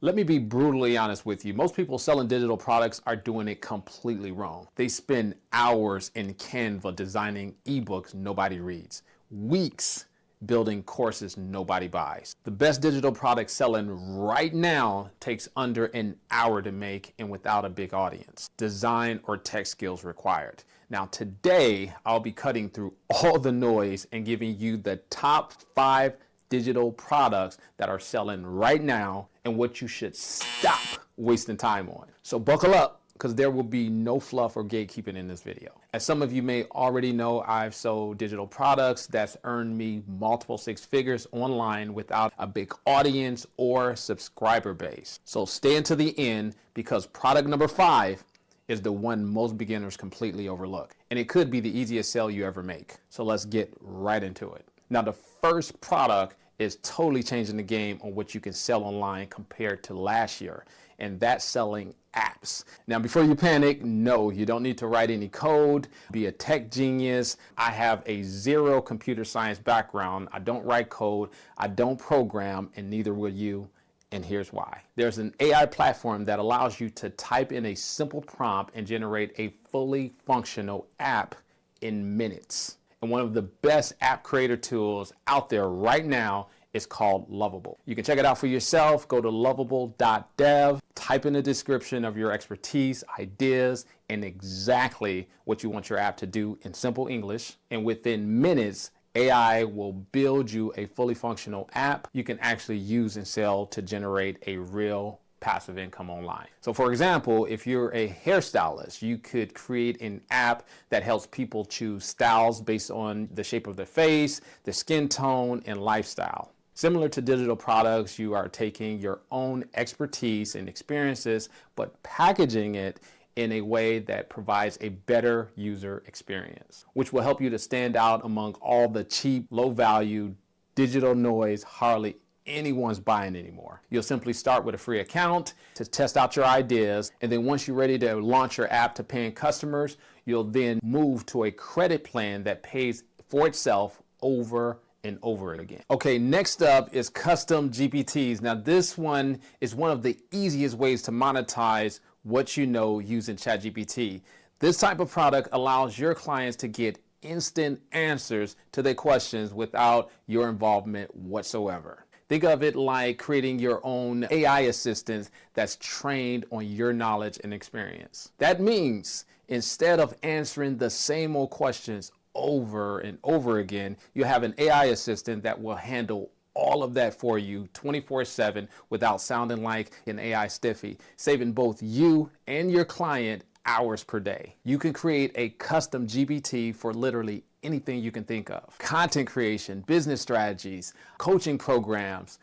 Let me be brutally honest with you. Most people selling digital products are doing it completely wrong. They spend hours in Canva designing ebooks nobody reads, weeks building courses nobody buys. The best digital product selling right now takes under an hour to make and without a big audience. Design or tech skills required. Now today, I'll be cutting through all the noise and giving you the top 5 digital products that are selling right now and what you should stop wasting time on. So buckle up, because there will be no fluff or gatekeeping in this video. As some of you may already know, I've sold digital products that's earned me multiple 6 figures online without a big audience or subscriber base. So stay until the end, because product number 5 is the one most beginners completely overlook. And it could be the easiest sell you ever make. So let's get right into it. Now, the first product is totally changing the game on what you can sell online compared to last year, and that's selling apps. Now, before you panic, no, you don't need to write any code, be a tech genius. I have a 0 computer science background. I don't write code, I don't program, and neither will you. And here's why. There's an AI platform that allows you to type in a simple prompt and generate a fully functional app in minutes. And one of the best app creator tools out there right now is called Lovable. You can check it out for yourself. Go to lovable.dev, type in the description of your expertise, ideas, and exactly what you want your app to do in simple English. And within minutes, AI will build you a fully functional app you can actually use and sell to generate a real passive income online. So for example, if you're a hairstylist, you could create an app that helps people choose styles based on the shape of their face, their skin tone, and lifestyle. Similar to digital products, you are taking your own expertise and experiences, but packaging it in a way that provides a better user experience, which will help you to stand out among all the cheap, low value digital noise hardly anyone's buying anymore. You'll simply start with a free account to test out your ideas, and then once you're ready to launch your app to paying customers, you'll then move to a credit plan that pays for itself over and over again. Okay, next up is custom GPTs. Now this one is one of the easiest ways to monetize what you know using ChatGPT. This type of product allows your clients to get instant answers to their questions without your involvement whatsoever. Think of it like creating your own AI assistant that's trained on your knowledge and experience. That means instead of answering the same old questions over and over again, you have an AI assistant that will handle all of that for you 24/7 without sounding like an AI stiffy, saving both you and your client hours per day. You can create a custom GPT for literally anything you can think of. Content creation, business strategies, coaching programs,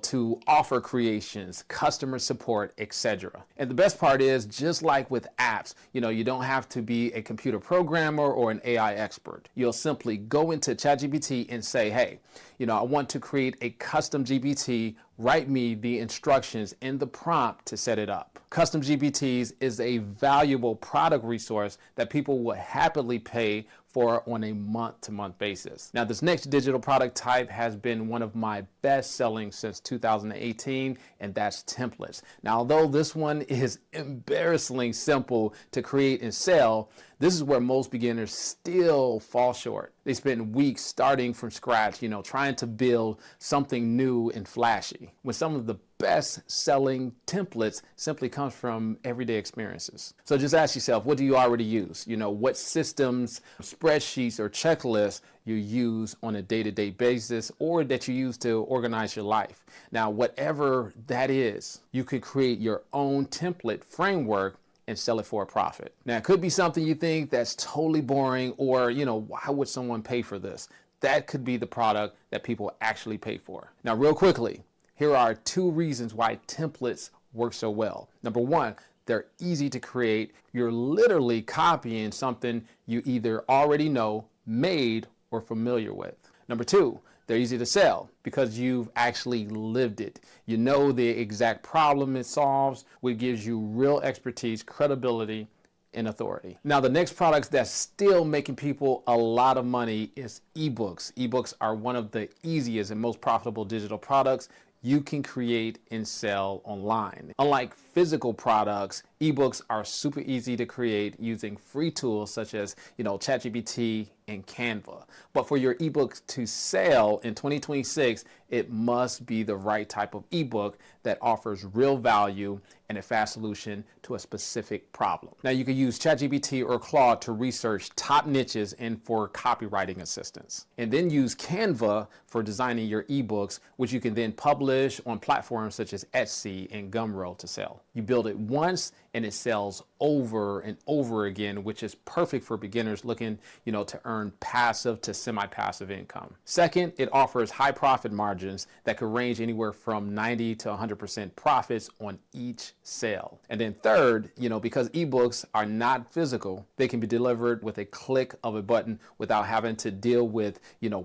to offer creations, customer support, etc. And the best part is, just like with apps, you don't have to be a computer programmer or an AI expert. You'll simply go into ChatGPT and say, hey, I want to create a custom GPT, write me the instructions and the prompt to set it up. Custom GPTs is a valuable product resource that people will happily pay for on a month-to-month basis. Now, this next digital product type has been one of my best selling since 2018, and that's templates. Now, although this one is embarrassingly simple to create and sell, this is where most beginners still fall short. They spend weeks starting from scratch, trying to build something new and flashy, when some of the best selling templates simply comes from everyday experiences. So just ask yourself, what do you already use? What systems, spreadsheets, or checklists you use on a day-to-day basis, or that you use to organize your life. Now, whatever that is, you could create your own template framework and sell it for a profit. Now, it could be something you think that's totally boring, or, why would someone pay for this? That could be the product that people actually pay for. Now, real quickly, here are 2 reasons why templates work so well. Number 1, they're easy to create. You're literally copying something you either already know, made, or familiar with. Number 2, they're easy to sell because you've actually lived it. You know the exact problem it solves, which gives you real expertise, credibility, and authority. Now, the next product that's still making people a lot of money is ebooks. Ebooks are one of the easiest and most profitable digital products you can create and sell online. Unlike physical products, ebooks are super easy to create using free tools such as, ChatGPT and Canva. But for your ebook to sell in 2026, it must be the right type of ebook that offers real value and a fast solution to a specific problem. Now, you can use ChatGPT or Claude to research top niches and for copywriting assistance. And then use Canva for designing your ebooks, which you can then publish on platforms such as Etsy and Gumroad to sell. You build it once and it sells over and over again, which is perfect for beginners looking, to earn passive to semi-passive income. Second, it offers high profit margins that could range anywhere from 90 to 100% profits on each sale. And then third, because ebooks are not physical, they can be delivered with a click of a button without having to deal with,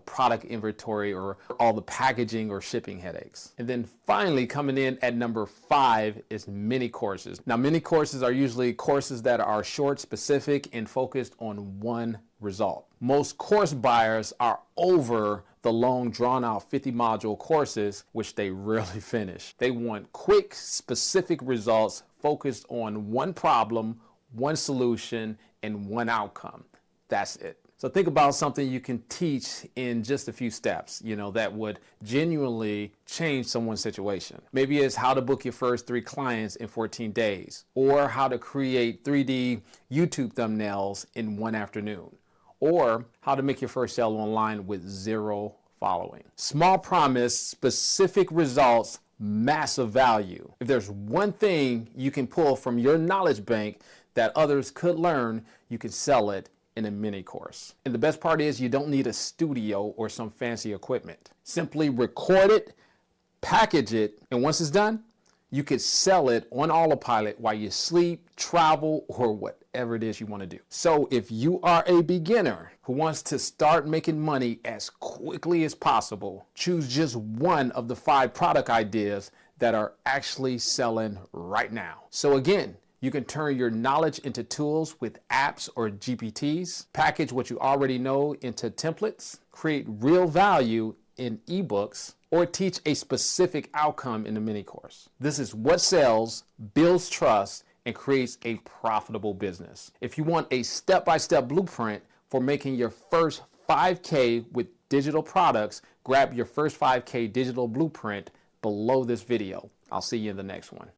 product inventory or all the packaging or shipping headaches. And then finally, coming in at number 5 is mini courses. Now, mini courses are usually courses that are short, specific, and focused on one result. Most course buyers are over the long, drawn-out 50-module courses, which they rarely finish. They want quick, specific results focused on one problem, one solution, and one outcome. That's it. So think about something you can teach in just a few steps, that would genuinely change someone's situation. Maybe it's how to book your first 3 clients in 14 days, or how to create 3D YouTube thumbnails in one afternoon, or how to make your first sale online with 0 following. Small promise, specific results, massive value. If there's one thing you can pull from your knowledge bank that others could learn, you can sell it in a mini course. And the best part is you don't need a studio or some fancy equipment. Simply record it, package it, and once it's done, you could sell it on autopilot while you sleep, travel, or whatever it is you want to do. So if you are a beginner who wants to start making money as quickly as possible, choose just one of the 5 product ideas that are actually selling right now. So again, you can turn your knowledge into tools with apps or GPTs, package what you already know into templates, create real value in ebooks, or teach a specific outcome in a mini course. This is what sells, builds trust, and creates a profitable business. If you want a step-by-step blueprint for making your first 5K with digital products, grab your first 5K digital blueprint below this video. I'll see you in the next one.